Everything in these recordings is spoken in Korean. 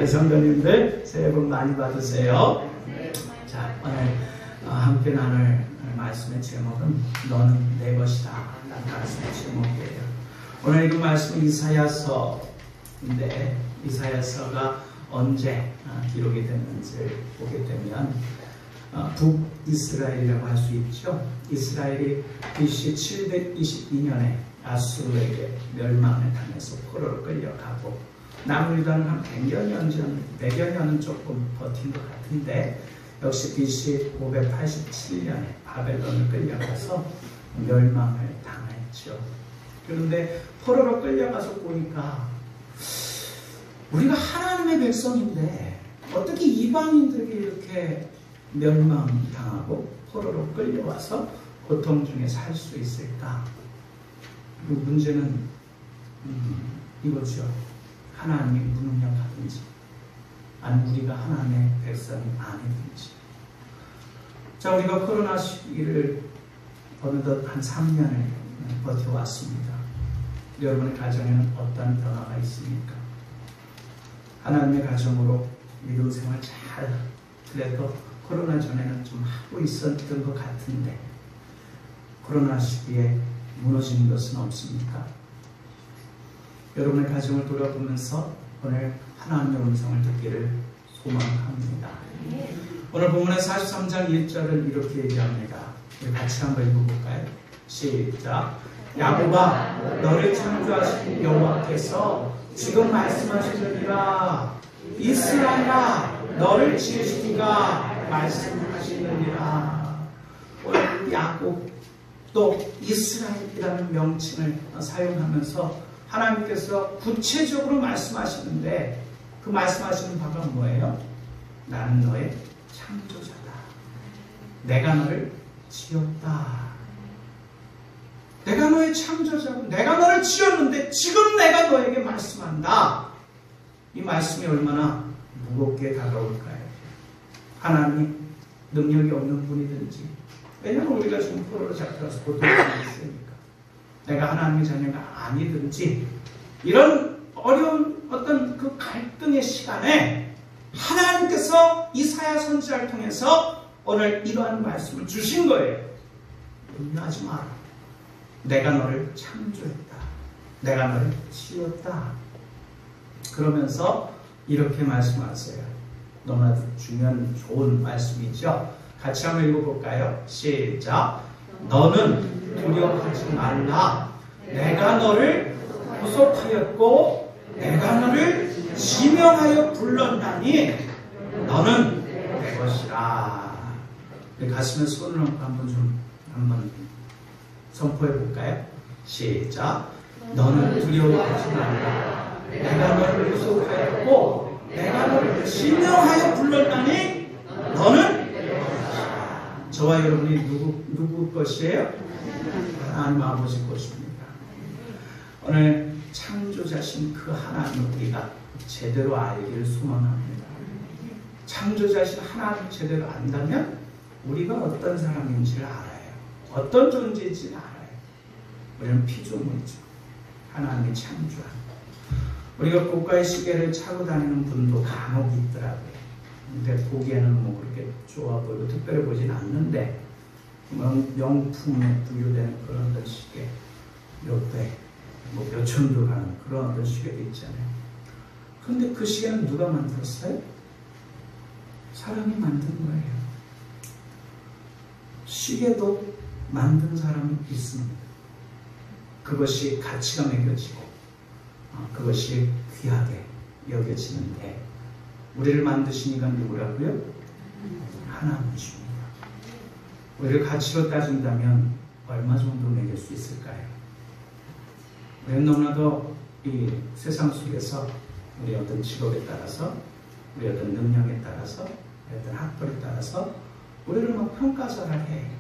우리 성도님들 새해 복 많이 받으세요. 자, 오늘 함께 나눌 말씀의 제목은 너는 내 것이다 라는 말씀의 제목이에요. 오늘 이 말씀은 이사야서인데 이사야서가 언제 기록이 됐는지를 보게 되면 북이스라엘이라고 할 수 있죠. 이스라엘이 BC 722년에 아수르에게 멸망을 당해서 포로로 끌려가고 남유다는 한 100여 년은 조금 버틴 것 같은데 역시 BC 587년에 바벨론을 끌려가서 멸망을 당했죠. 그런데 포로로 끌려가서 보니까 우리가 하나님의 백성인데 어떻게 이방인들에게 이렇게 멸망당하고 포로로 끌려와서 고통 중에 살 수 있을까? 그 문제는 이거죠. 하나님이 무능력하든지 아니면 우리가 하나님의 백성이 아니든지. 자, 우리가 코로나 시기를 어느덧 한 3년을 버텨왔습니다. 여러분의 가정에는 어떤 변화가 있습니까? 하나님의 가정으로 믿음 생활 잘 그래도 코로나 전에는 좀 하고 있었던 것 같은데 코로나 시기에 무너지는 것은 없습니까? 여러분의 가정을 돌아보면서 오늘 하나님의 음성을 듣기를 소망합니다. 오늘 본문의 43장 1절을 이렇게 얘기합니다. 우리 같이 한번 읽어볼까요? 시작. 야곱아, 너를 창조하신 여호와께서 지금 말씀하시느니라. 이스라엘아, 너를 지으신 이가 말씀하시느니라. 오늘 야곱 또 이스라엘이라는 명칭을 사용하면서 하나님께서 구체적으로 말씀하시는데 그 말씀하시는 바가 뭐예요? 나는 너의 창조자다. 내가 너를 지었다. 내가 너의 창조자고 내가 너를 지었는데 지금 내가 너에게 말씀한다. 이 말씀이 얼마나 무겁게 다가올까요? 하나님 능력이 없는 분이든지 왜냐하면 우리가 지금 포로로 잡혀서 고통하고 있으니까 내가 하나님의 자녀가 아니든지 이런 어려운 어떤 그 갈등의 시간에 하나님께서 이사야 선지자를 통해서 오늘 이러한 말씀을 주신 거예요. 염려하지 마라. 내가 너를 창조했다. 내가 너를 지었다. 그러면서 이렇게 말씀하세요. 너무나 중요한 좋은 말씀이죠. 같이 한번 읽어볼까요? 시작. 너는 두려워하지 말라. 내가 너를 구속하였고 내가 너를 지명하여 불렀나니 너는 내 것이라. 가슴에 손을 얹고 한번 선포해 볼까요? 시작. 너는 두려워하지 말라. 내가 너를 구속하였고 내가 너를 지명하여 불렀나니 너는 저와 여러분이 누구 것이에요? 하나님 아버지 것입니다. 오늘 창조자신 그 하나님 우리가 제대로 알기를 소망합니다. 창조자신 하나님 제대로 안다면 우리가 어떤 사람인지를 알아요. 어떤 존재인지를 알아요. 우리는 피조물이죠. 하나님이 창조한. 우리가 고가의 시계를 차고 다니는 분도 간혹 있더라고요. 근데 보기에는 뭐 그렇게 좋아 보이고 특별해 보진 않는데 명품에 부여되는 그런 어떤 시계 몇백 뭐 몇천도 가는 그런 어떤 시계도 있잖아요. 그런데 그 시계는 누가 만들었어요? 사람이 만든 거예요. 시계도 만든 사람이 있습니다. 그것이 가치가 매겨지고 그것이 귀하게 여겨지는데 우리를 만드신 이가 누구라고요? 하나님이십니다. 우리를 가치로 따진다면 얼마 정도 매길 수 있을까요? 우리는 너무나도 이 세상 속에서 우리 어떤 직업에 따라서 우리 어떤 능력에 따라서 어떤 학벌에 따라서 우리를 막 평가절하해.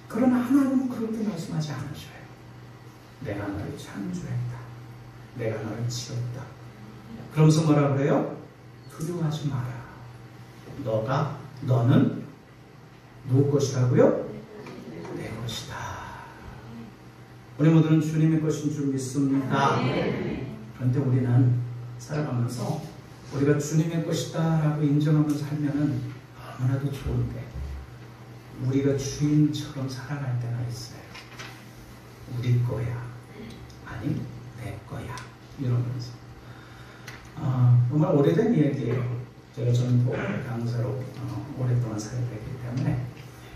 그러나 하나님은 그렇게 말씀하지 않으셔요. 내가 너를 창조했다. 내가 너를 지었다. 그러면서 뭐라 그래요? 두려워하지 마라. 너는 누구 것이라고요? 내 것이다. 우리 모두는 주님의 것인 줄 믿습니다. 그런데 우리는 살아가면서 우리가 주님의 것이다 라고 인정하면서 살면은 너무나도 좋은데 우리가 주인처럼 살아갈 때가 있어요. 우리 거야. 아니 내 거야. 이러면서 정말 오래된 이야기예요. 제가 전도 강사로 오랫동안 살아왔기 때문에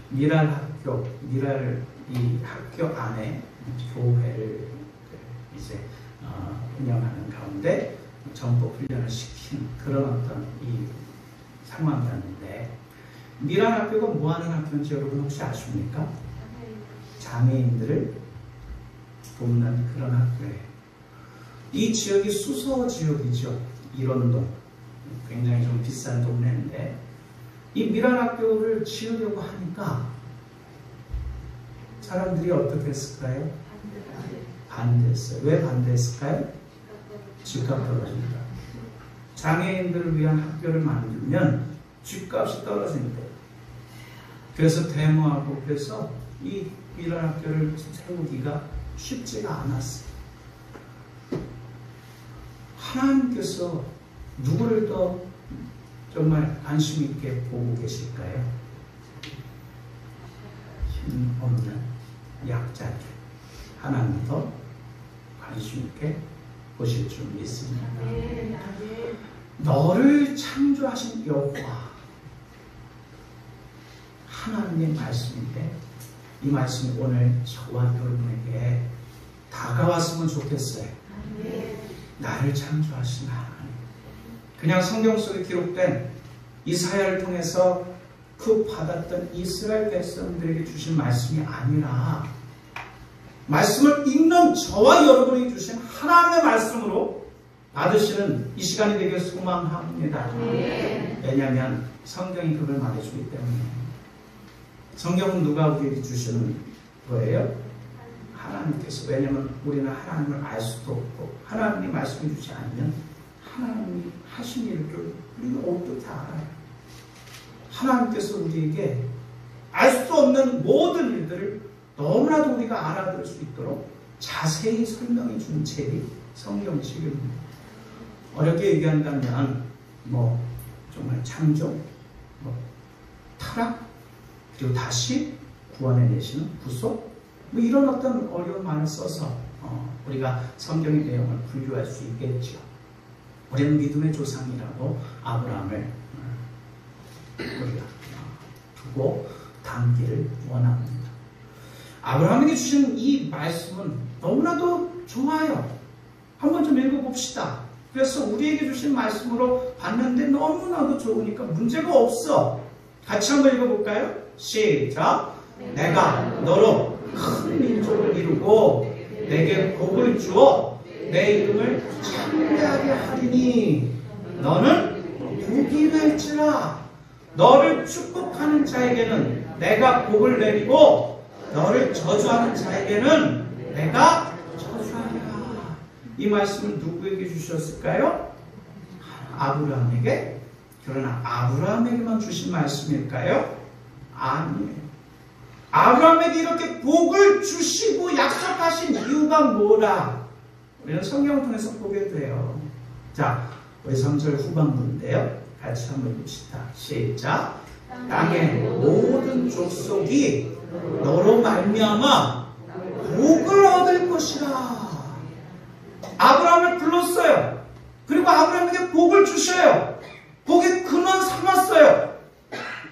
미랄 학교, 미랄 이 학교 안에 교회를 이제 운영하는 가운데 전법 훈련을 시킨 그런 어떤 이 상황이었는데 미랄 학교가 뭐 하는 학교인지 여러분 혹시 아십니까? 장애인들을 돕는 그런 학교예요. 이 지역이 수서 지역이죠. 일원동. 굉장히 좀 비싼 동네인데 이 미랄 학교를 지으려고 하니까 사람들이 어떻게 했을까요? 반대했어요. 왜 반대했을까요? 집값 떨어진다. 장애인들을 위한 학교를 만들면 집값이 떨어진대. 그래서 데모하고 그래서 이 미랄 학교를 세우기가 쉽지가 않았어요. 하나님께서 누구를 더 정말 관심 있게 보고 계실까요? 힘없는 약자들. 하나님 더 관심 있게 보실 줄 믿습니다. 너를 창조하신 여호와 하나님의 말씀인데 이 말씀이 오늘 저와 여러분에게 다가왔으면 좋겠어요. 나를 창조하신 하나님. 그냥 성경 속에 기록된 이사야를 통해서 그 받았던 이스라엘 백성들에게 주신 말씀이 아니라 말씀을 읽는 저와 여러분에게 주신 하나님의 말씀으로 받으시는 이 시간이 되길 소망합니다. 왜냐하면 성경이 그걸 말해주기 때문에. 성경은 누가 우리에게 주시는 거예요? 하나님께서. 왜냐하면 우리는 하나님을 알 수도 없고 하나님이 말씀해 주지 않으면 하나님이 하신 일을 우리는 어떻게 알아요? 하나님께서 우리에게 알 수 없는 모든 일들을 너무나도 우리가 알아들을 수 있도록 자세히 설명해 준 책이 성경책입니다. 어렵게 얘기한다면 정말 창조, 타락, 그리고 다시 구원해내시는 구속, 이런 어떤 어려운 말을 써서 우리가 성경의 내용을 분류할 수 있겠죠. 우리는 믿음의 조상이라고 아브라함을 우리가 두고 담기를 원합니다. 아브라함에게 주신 이 말씀은 너무나도 좋아요. 한번 좀 읽어봅시다. 그래서 우리에게 주신 말씀으로 봤는데 너무나도 좋으니까 문제가 없어. 같이 한번 읽어볼까요? 시작. 내가 너로 큰 민족을 이루고 내게 복을 주어 내 이름을 창대하게 하리니 너는 복이 될지라. 너를 축복하는 자에게는 내가 복을 내리고 너를 저주하는 자에게는 내가 저주하리라. 이 말씀을 누구에게 주셨을까요? 아브라함에게. 그러나 아브라함에게만 주신 말씀일까요? 아니에요. 아브라함에게 이렇게 복을 주시고 약속하신 이유가 뭐라? 우리는 성경을 통해서 보게 돼요. 자, 우리 3절 후반부인데요. 같이 한번 봅시다. 시작. 땅의 모든 족속이 너로 말미암아 복을 얻을 것이라. 아브라함을 불렀어요. 그리고 아브라함에게 복을 주셔요. 복의 근원 삼았어요.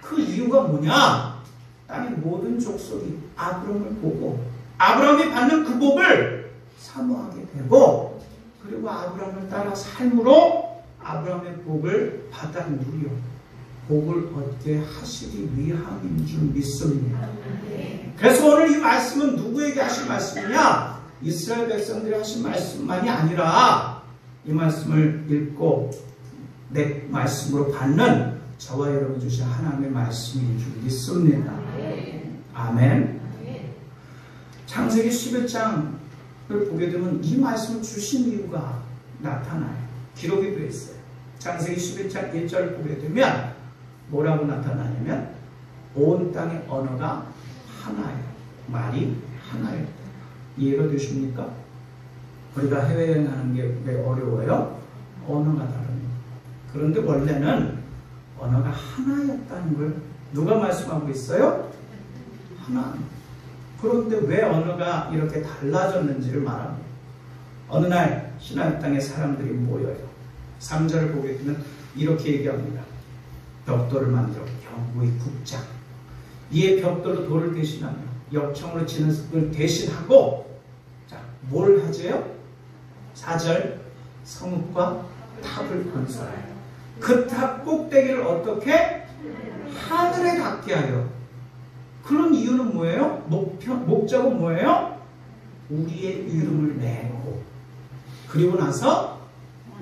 그 이유가 뭐냐? 땅의 모든 족속이 아브라함을 보고 아브라함이 받는 그 복을 사모하게 되고 그리고 아브라함을 따라 삶으로 아브라함의 복을 받아 누려 복을 얻게 하시기 위함인 줄 믿습니다. 그래서 오늘 이 말씀은 누구에게 하신 말씀이냐? 이스라엘 백성들이 하신 말씀만이 아니라 이 말씀을 읽고 내 말씀으로 받는 저와 여러분 주신 하나님의 말씀인 줄 믿습니다. 아멘. 창세기 11장을 보게 되면 이 말씀을 주신 이유가 나타나요. 기록이 되어 있어요. 창세기 11장 1절을 보게 되면 뭐라고 나타나냐면 온 땅의 언어가 하나예요. 말이 하나예요. 이해가 되십니까? 우리가 해외여행하는 게 왜 어려워요? 언어가 다릅니다. 그런데 원래는 언어가 하나였다는 걸 누가 말씀하고 있어요? 하나님. 그런데 왜 언어가 이렇게 달라졌는지를 말합니다. 어느 날 시나이 땅에 사람들이 모여요. 3절을 보게 되면 이렇게 얘기합니다. 벽돌을 만들어 경고의 국장. 이에 벽돌로 돌을 대신하며 역청으로 치는 을 대신하고, 자, 뭘 하재요? 4절, 성읍과 탑을 건설하여 그 탑 꼭대기를 어떻게? 하늘에 닿게 하여. 그런 이유는 뭐예요? 목적은 뭐예요? 우리의 이름을 내고, 그리고 나서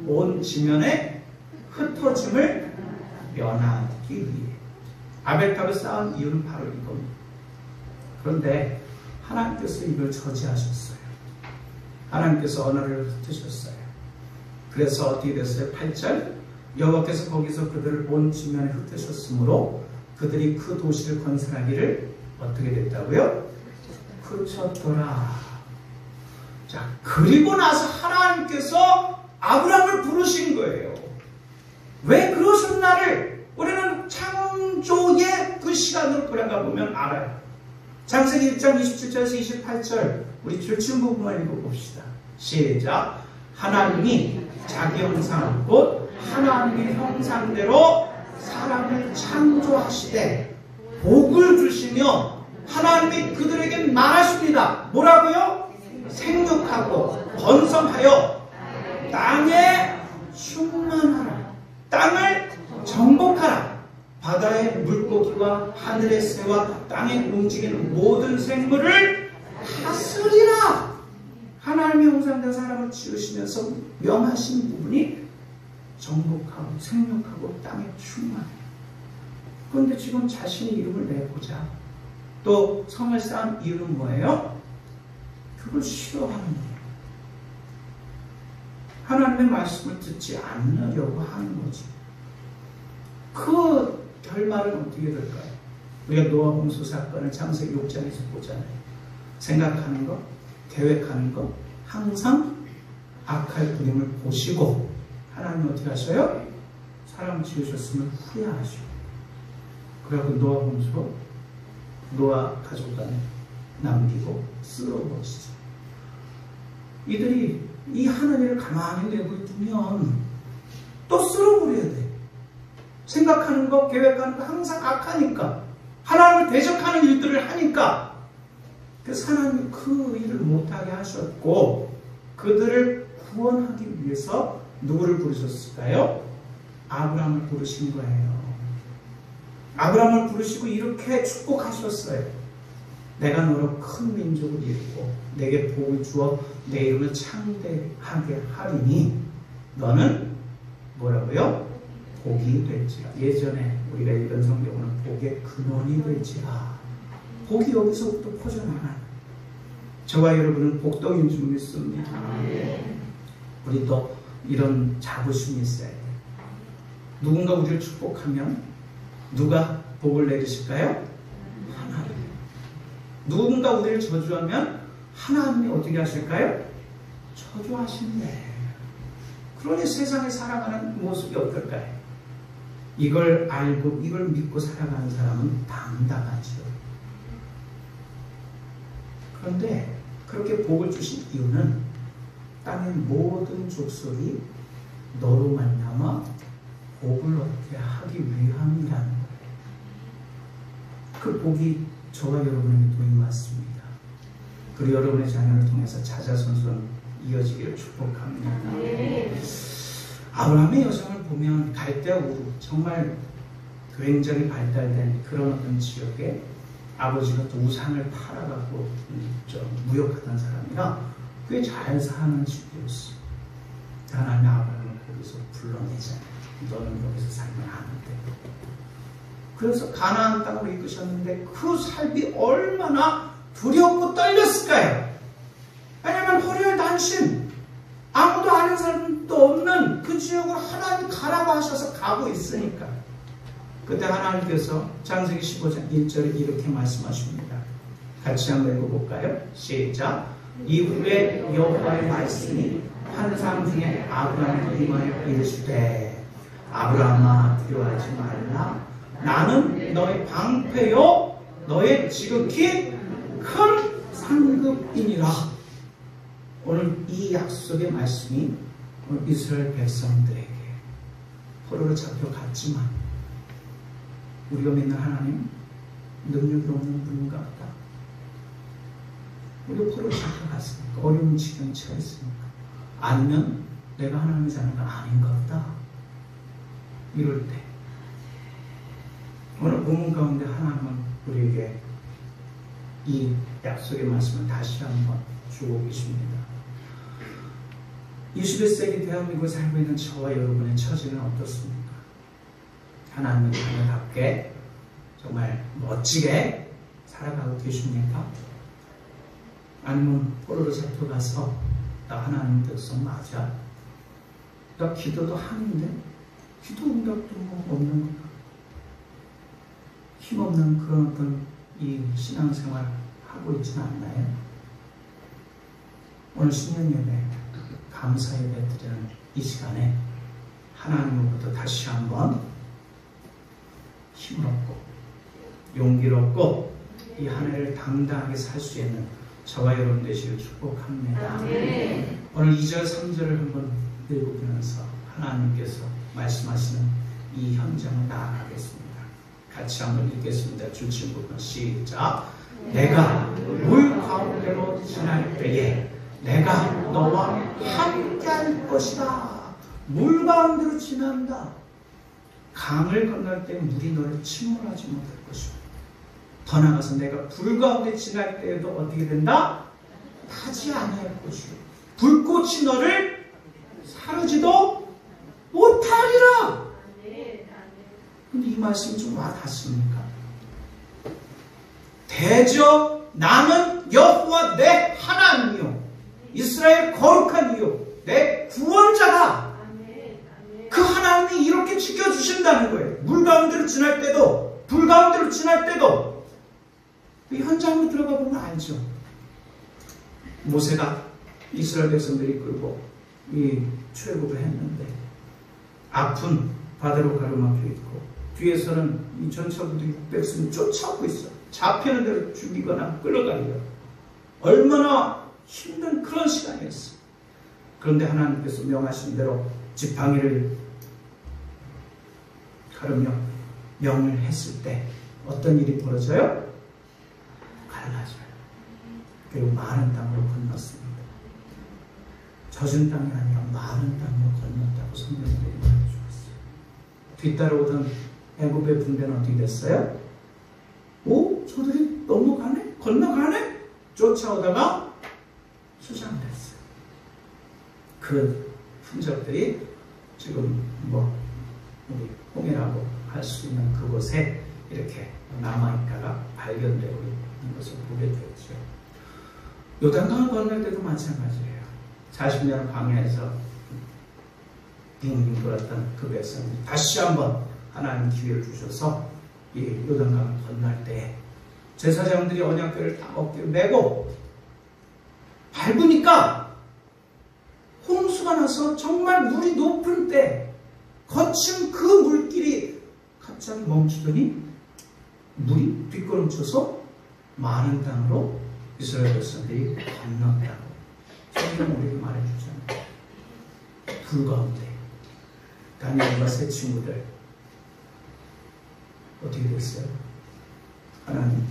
온 지면에 흩어짐을 면하기 위해. 아벨탑을 쌓은 이유는 바로 이겁니다. 그런데 하나님께서 이걸 저지하셨어요. 하나님께서 언어를 흩으셨어요. 그래서 어떻게 됐어요? 8절, 여호와께서 거기서 그들을 온 지면에 흩으셨으므로 그들이 그 도시를 건설하기를 어떻게 됐다고요? 그쳤더라. 자, 그리고 나서 하나님께서 아브라함을 부르신 거예요. 왜 그러셨나를 우리는 창조의 그 시간으로 돌아가 보면 알아요. 창세기 1장 27절에서 28절, 우리 줄친 부분만 읽어봅시다. 시작. 하나님이 자기 형상, 곧 하나님의 형상대로 사람을 창조하시되 복을 주시며 하나님이 그들에게 말하십니다. 뭐라고요? 생육하고 번성하여 땅에 충만하라. 땅을 정복하라. 바다의 물고기와 하늘의 새와 땅에 움직이는 모든 생물을 다스리라. 하나님의 형상대로 사람을 지으시면서 명하신 부분이 정복하고 생육하고 땅에 충만해요. 그런데 지금 자신의 이름을 내고자 또 성을 쌓은 이유는 뭐예요? 그걸 싫어하는 거예요. 하나님의 말씀을 듣지 않으려고 하는 거지. 그 결말은 어떻게 될까요? 우리가 노아 홍수 사건을 창세기 6장에서 보잖아요. 생각하는 것, 계획하는 것, 항상 악할 그림을 보시고 하나님 어떻게 하셔요? 사람 지으셨으면 후회하시고, 그리고 노아 홍수, 노아 가족단을 남기고 쓸어버리시죠. 이들이 이 하나님을 가만히 내버려두면 또 쓸어버려야 돼. 생각하는 것, 계획하는 것 항상 악하니까, 하나님을 대적하는 일들을 하니까. 그래서 하나님이 그 일을 못하게 하셨고, 그들을 구원하기 위해서 누구를 부르셨을까요? 아브라함을 부르신 거예요. 아브라함을 부르시고 이렇게 축복하셨어요. 내가 너로 큰 민족을 이루고 내게 복을 주어 내 이름을 창대하게 하리니 너는 뭐라고요? 복이 될지라. 예전에 우리가 읽은 성경은 복의 근원이 될지라. 복이 여기서부터 퍼져나가요. 저와 여러분은 복덩인 줄 믿습니다. 우리도 이런 자부심이 있어야 돼요. 누군가 우리를 축복하면 누가 복을 내리실까요? 하나님. 누군가 우리를 저주하면 하나님이 어떻게 하실까요? 저주하신대. 그러니 세상에 살아가는 모습이 어떨까요? 이걸 알고 이걸 믿고 살아가는 사람은 당당하죠. 그런데 그렇게 복을 주신 이유는 땅의 모든 족속이 너로 말미암아 복을 얻게 하기 위함이라는 거예요. 그 복이 저와 여러분에게도 임했습니다. 그리고 여러분의 자녀를 통해서 자자손손 이어지기를 축복합니다. 아브라함의 여정을 보면 갈대우르, 정말 굉장히 발달된 그런 어떤 지역에 아버지가 또 우상을 팔아갖고 무역하던 사람이라 꽤 잘 사는 집이었어. 하나님이 아브라함을 거기서 불러내잖아요. 너는 여기서 살면 안 돼. 그래서 가나안 땅으로 이끄셨는데 그 삶이 얼마나 두렵고 떨렸을까요? 왜냐하면 허리열단신, 아무도 아는 사람도 없는 그 지역으로 하나님이 가라고 하셔서 가고 있으니까. 그때 하나님께서 창세기 15장 1절에 이렇게 말씀하십니다. 같이 한번 읽어볼까요? 시작. 이후에 여호와의 말씀이 환상 중에 아브라함을 임하여 이르시되 아브라함아 두려워하지 말라. 나는 너의 방패요 너의 지극히 큰 상급이니라. 오늘 이 약속의 말씀이 오늘 이스라엘 백성들에게 포로로 잡혀갔지만 우리가 믿는 하나님 능력이 없는 분 같다. 우리가 포로로 잡혀갔습니까? 어려운 지경에 처했습니까? 아니면 내가 하나님의 자녀가 아닌 것 같다. 이럴 때 오늘 본문 가운데 하나님은 우리에게 이 약속의 말씀을 다시 한번 주고 계십니다. 21세기 대한민국에 살고 있는 저와 여러분의 처지는 어떻습니까? 하나님의 자녀답게 정말 멋지게 살아가고 계십니까? 아니면 포로로 잡혀가서 나 하나님 백성 맞아? 나 기도도 하는데 기도 응답도 없는 거야. 힘없는 그런 어떤 이 신앙생활 하고 있지는 않나요? 오늘 신년 예배 감사 예배 드리는 이 시간에 하나님으로부터 다시 한번 힘을 얻고 용기를 얻고 이 한 해를 당당하게 살 수 있는 저와 여러분 되시길 축복합니다. 오늘 2절 3절을 한번 읽어보면서 하나님께서 말씀하시는 이 현장을 나아가겠습니다. 같이 한번 읽겠습니다. 주친구분 시작. 내가 물 가운데로 지날 때에 내가 너와 함께 할 것이다. 물 가운데로 지난다. 강을 건널 때 물이 너를 침몰하지 못할 것이고 더 나아가서 내가 불 가운데 지날 때에도 어떻게 된다? 타지 않을 것이고 불꽃이 너를 사르지도 못하리라. 근데 이 말씀이 좀 와닿습니까? 대저 나는 여호와 내 하나님이요 이스라엘 거룩한 이요 내 구원자다. 그 하나님이 이렇게 지켜주신다는 거예요. 물 가운데로 지날 때도 불 가운데로 지날 때도. 이 현장으로 들어가 보면 알죠. 모세가 이스라엘 백성들이 끌고 이 출애굽을 했는데 앞은 바다로 가로막혀 있고 뒤에서는 이 전차부들이 백성이 쫓아오고 있어. 잡히는 대로 죽이거나 끌어가려. 얼마나 힘든 그런 시간이었어. 그런데 하나님께서 명하신 대로 지팡이를 가르며 명을 했을 때 어떤 일이 벌어져요? 갈라져요. 그리고 마른 땅으로 건넜습니다. 젖은 땅이 아니라 마른 땅으로 건넜다고 성경들이 말해주었어요. 뒤따라오던 애굽의 군대는 어떻게 됐어요? 오? 저들이 넘어가네? 건너가네? 쫓아오다가 수장됐어요. 그 흔적들이 지금 우리 홍해라고 할 수 있는 그곳에 이렇게 남아있다가 발견되고 있는 것을 보게 되었죠. 요단강을 건널 때도 마찬가지예요. 40년 광야에서 빙빙 돌았던 그 백성들이 다시 한번 하나님 기회를 주셔서 이 요단강을 건널 때 제사장들이 언약궤를 다 어깨에 메고 밟으니까 홍수가 나서 정말 물이 높은 때 거친 그 물길이 갑자기 멈추더니 물이 뒷걸음쳐서 마른 땅으로 이스라엘 백성들이 건넜다고 성경은 우리에게 말해주잖아요. 불 가운데 다니엘과 세 친구들 어떻게 됐어요? 하나님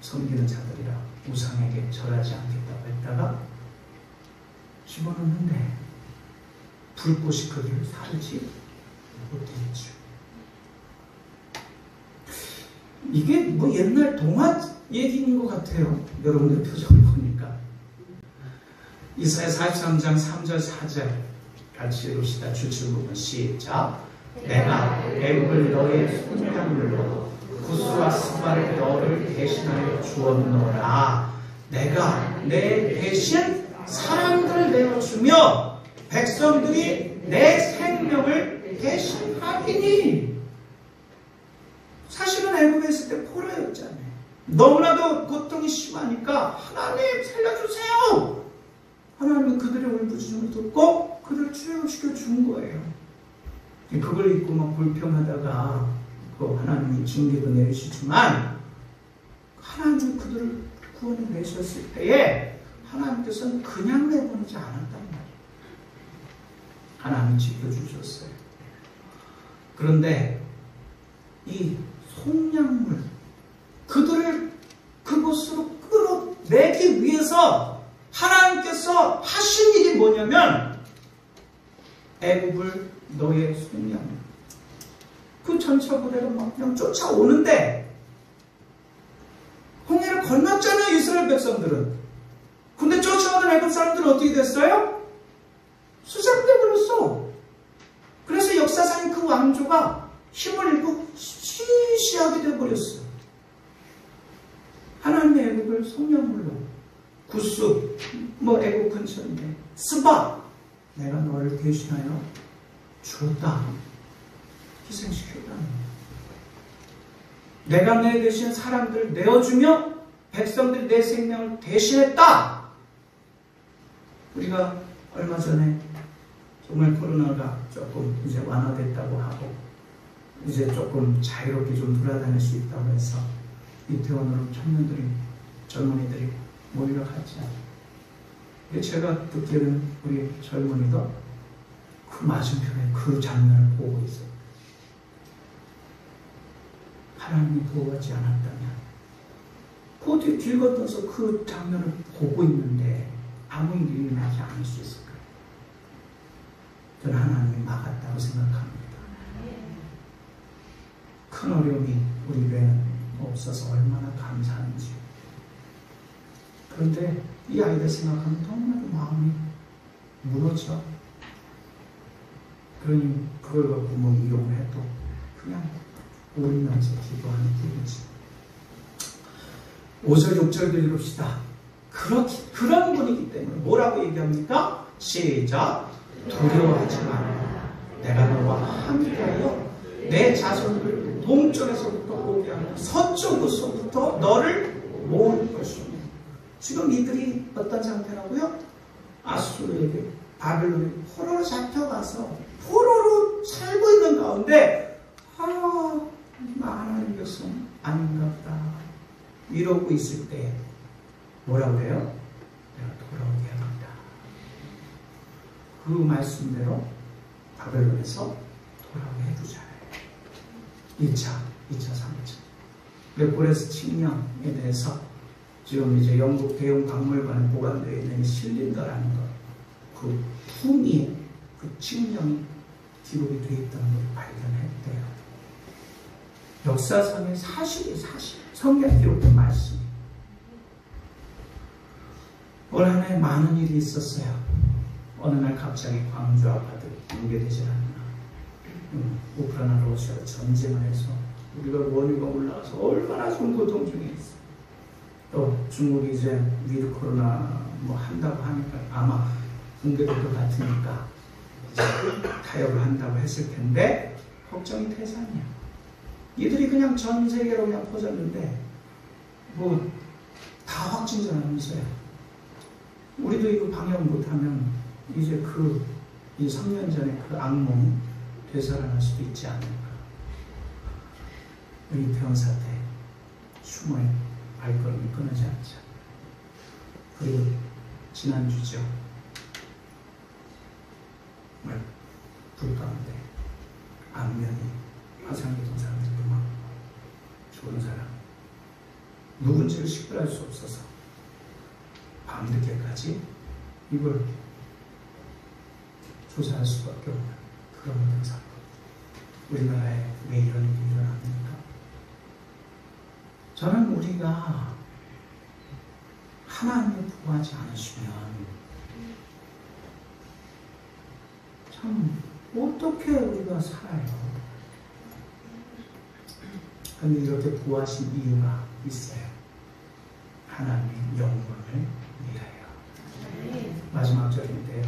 섬기는 자들이라 우상에게 절하지 않겠다고 했다가 집어넣는데 불꽃이 거기를 사르지 못했죠. 이게 옛날 동화 얘기인 것 같아요. 여러분들 표정을 보니까. 이사야 43장 3절 4절 같이 읽읍시다. 주출부분 시작. 내가 애굽을 너의 손량물로 구스와 스바를 너를 대신하여 주었노라. 내가 내 대신 사람들을 내어주며 백성들이 내 생명을 대신하리니. 사실은 애굽에 있을 때 포로였잖아요. 너무나도 고통이 심하니까 하나님 살려주세요. 하나님은 그들의 울부짖음을 듣고 그들을 출애굽시켜 준 거예요. 그걸 입고 막 불평하다가 그 하나님이 징계도 내리시지만 하나님이 그들을 구원해 내셨을 때에 하나님께서는 그냥 내보내지 않았단 말이에요. 하나님이 지켜주셨어요. 그런데 이 속량물, 그들을 그곳으로 끌어내기 위해서 하나님께서 하신 일이 뭐냐면 애굽을 너의 속량물, 그 전차 부대가 막 그냥 쫓아오는데 홍해를 건넜잖아요, 이스라엘 백성들은. 근데 쫓아오는 애굽 사람들은 어떻게 됐어요? 수장돼 버렸어. 그래서 역사상에 그 왕조가 힘을 잃고 시시하게 되어버렸어. 하나님의 애굽을 속량물로 구스, 애굽 근처인데 스바, 내가 너를 대신하여 주었다. 희생시켰다. 내가 내 대신 사람들을 내어주며 백성들이 내 생명을 대신했다. 우리가 얼마 전에 정말 코로나가 조금 이제 완화됐다고 하고 이제 조금 자유롭게 좀 돌아다닐 수 있다고 해서 이태원으로 청년들이, 젊은이들이 몰려갔죠. 제가 듣기로는 우리 젊은이가 그 맞은편에 그 장면을 보고 있어요. 하나님이 보호하지 않았다면 그 뒤에 길 건너서 그 장면을 보고 있는데 아무 일이 일어나지 않을 수 있을까요? 저는 하나님이 막았다고 생각합니다. 큰 어려움이 우리 교회는 없어서 얼마나 감사한지. 그런데 이 아이들 생각하면 너무나도 마음이 무너져. 그러니 그걸 갖고 뭐 이용을 해도 그냥 울면서 기도하는 뿐이지. 5절 6절도 읽읍시다. 그런 분이기 때문에 뭐라고 얘기합니까? 시작. 두려워하지 마라. 내가 너와 함께하여 내 자손을 동쪽에서부터 오게 하며 서쪽에서부터 너를 모을 것이며. 지금 이들이 어떤 상태라고요? 아수르에게, 바벨론에 포로로 잡혀가서 포로로 살고 있는 가운데 하나님 백성 아닌가 보다 이러고 있을 때 뭐라고 해요? 내가 돌아오게 합니다. 그 말씀대로 바벨론에서 돌아오게 해주잖아요. 2차, 3차. 고레스 칙령에 대해서 지금 이제 영국 대형 박물관에 보관되어 있는 실린더라는 것, 그 품위에 그 칙령이 기록이 되어 있다는 걸 발견했대요. 역사상의 사실. 성경에 기록된 말씀. 올 한 해 많은 일이 있었어요. 어느 날 갑자기 광주 아파트 붕괴되지 않나. 우크라이나 러시아가 전쟁을 해서 우리가 원유가 올라가서 얼마나 좀 고통 중에 있어. 또 중국이 이제 위드 코로나 뭐 한다고 하니까 아마 붕괴될 것 같으니까 이제 타협을 한다고 했을 텐데 걱정이 태산이야. 이들이 그냥 전 세계로 그냥 퍼졌는데 뭐 다 확진자라면서요. 우리도 이거 방역 못하면 이제 이 3년 전에 그 악몽이 되살아날 수도 있지 않을까. 이태원 사태 추모의 발걸음이 끊어지 않자. 그리고 지난주죠. 정말 불 가운데 안면이 화상기동 사람들도 많고 좋은 사람 누군지를 식별할 수 없어서 밤늦게까지 이걸 조사할 수밖에 없는 그런 모든 사건. 우리나라에 왜 이런 일이 일어납니까? 저는 우리가 하나님을 구하지 않으시면 참 어떻게 우리가 살아요? 근데 이렇게 구하신 이유가 있어요. 하나님의 영광을 위하여. 마지막 절인데요.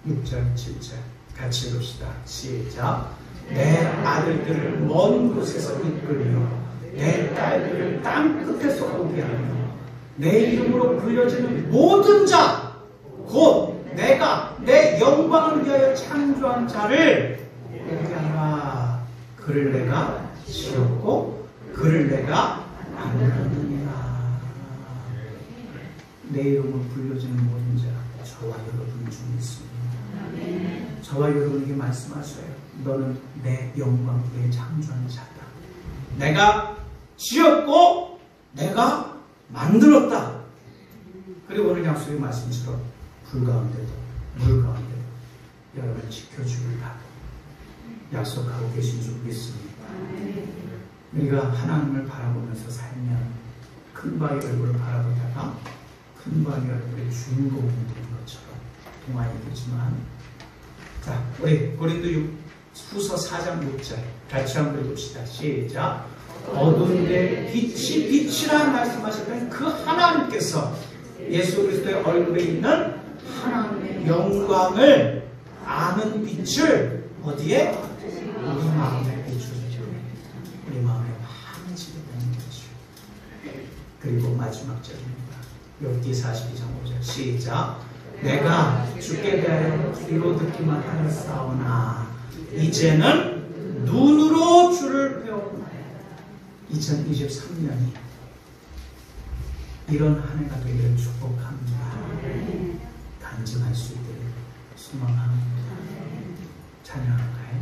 6절, 7절 같이 읽읍시다. 시작. 내 아들들을 먼 곳에서 이끌며 내 딸들을 땅 끝에서 오게 하며 내 이름으로 불려지는 모든 자 곧 내가 내 영광을 위하여 창조한 자를 오게 하라. 그를 내가 지었고 그를 내가 만들었느니라. 내 이름을 불려지는 모든 자 저와 여러분 중에 있습니다. 저와 여러분에게 말씀하셔요. 너는 내 영광 내 창조한 자다. 내가 지었고 내가 만들었다. 그리고 오늘 약속의 말씀처럼 불 가운데도 물 가운데도 여러분을 지켜주리라 약속하고 계신 줄 믿습니다. 우리가 하나님을 바라보면서 살면 큰 바의 얼굴을 바라보다가 큰 바의 얼굴의 주인공이 되는 것처럼 동안이겠지만, 자, 우리 고린도 후서 4장 6절 같이 한번 읽읍시다. 시작. 어두운데 빛이라 말씀하셨던 그 하나님께서 예수 그리스도의 얼굴에 있는 하나님의 영광을 아는 빛을 어디에? 우리 마음에 비추죠. 우리 마음에 환지게 되는 거죠. 그리고 마지막 절입니다. 욥기 42장 5절 시작. 내가 주께 대하여 귀로 듣기만 하였사오나 이제는 눈으로 주를 배우나. 2023년이 이런 한 해가 되기를 축복합니다. 간증할 수 있기를 소망합니다. 찬양할까요?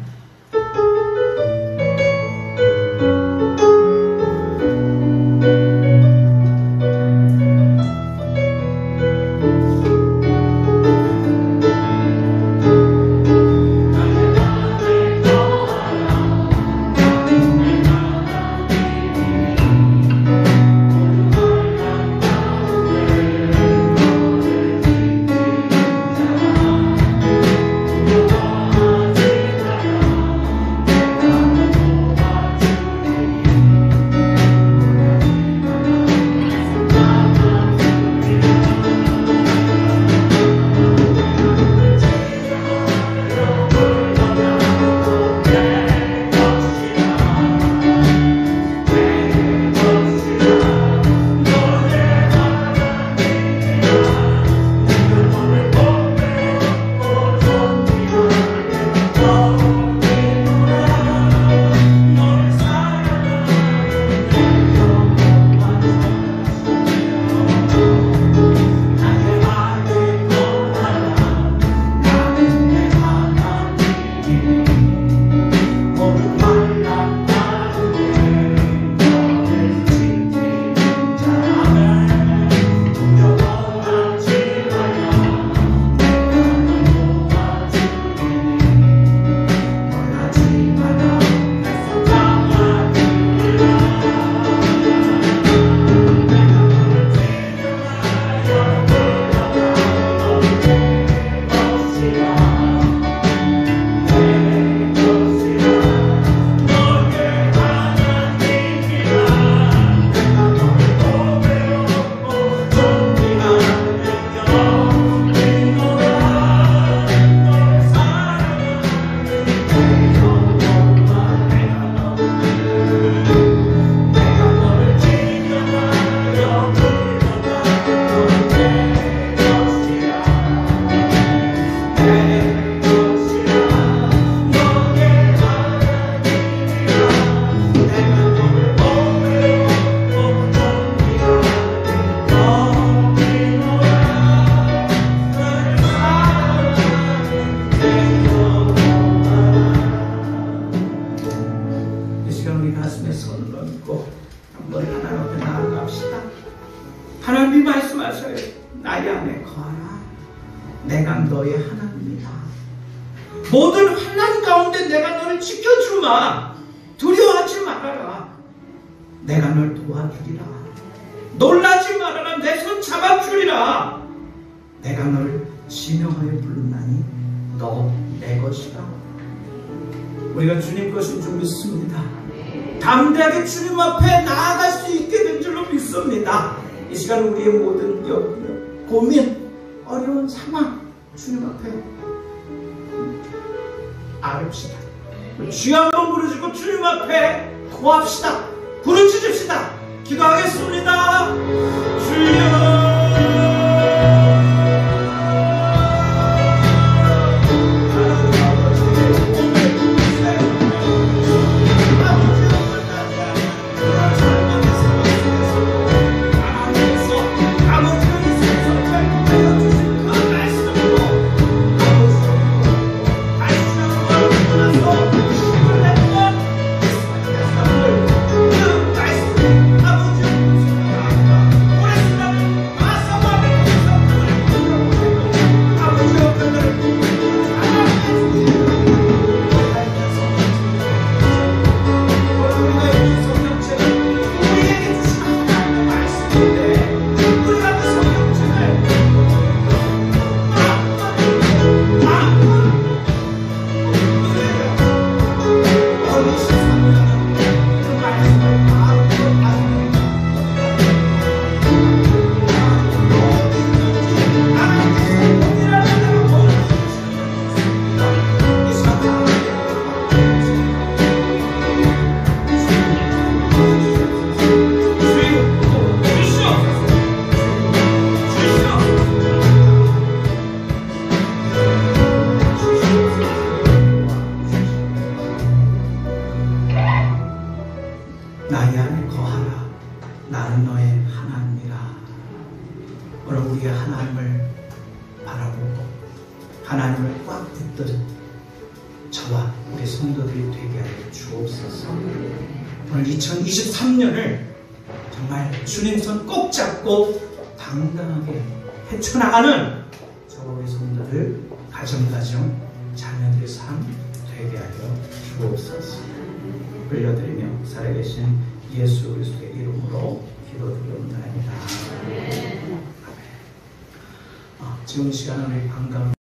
하나님이 말씀하셔요. 나의 안에 거하라. 내가 너의 하나님이다. 모든 환난 가운데 내가 너를 지켜주마. 두려워하지 말아라. 내가 널 도와주리라. 놀라지 말아라. 내 손 잡아주리라. 내가 널 지명하여 부른다니 너 내 것이다. 우리가 주님 것인 줄 믿습니다. 담대하게 주님 앞에 나아갈 수 있게 된 줄로 믿습니다. 이 시간 우리의 모든 고민, 어려운 상황 주님 앞에 아뢰읍시다. 주여 한번 부르짖고 주님 앞에 구합시다. 부르짖읍시다. 기도하겠습니다. 주여 우리가 하나님을 바라보고 하나님을 꽉 붙든 저와 우리 성도들이 되게 하여 주옵소서. 오늘 2023년을 정말 주님 손 꼭 잡고 당당하게 헤쳐나가는 저와 우리 성도들 가정 자녀들의 삶 되게 하여 주옵소서. 올려드리며 살아계신 예수 그리스도의 이름으로 기도드리옵나이다. 아멘. 지금 이 시간은 우리 반가운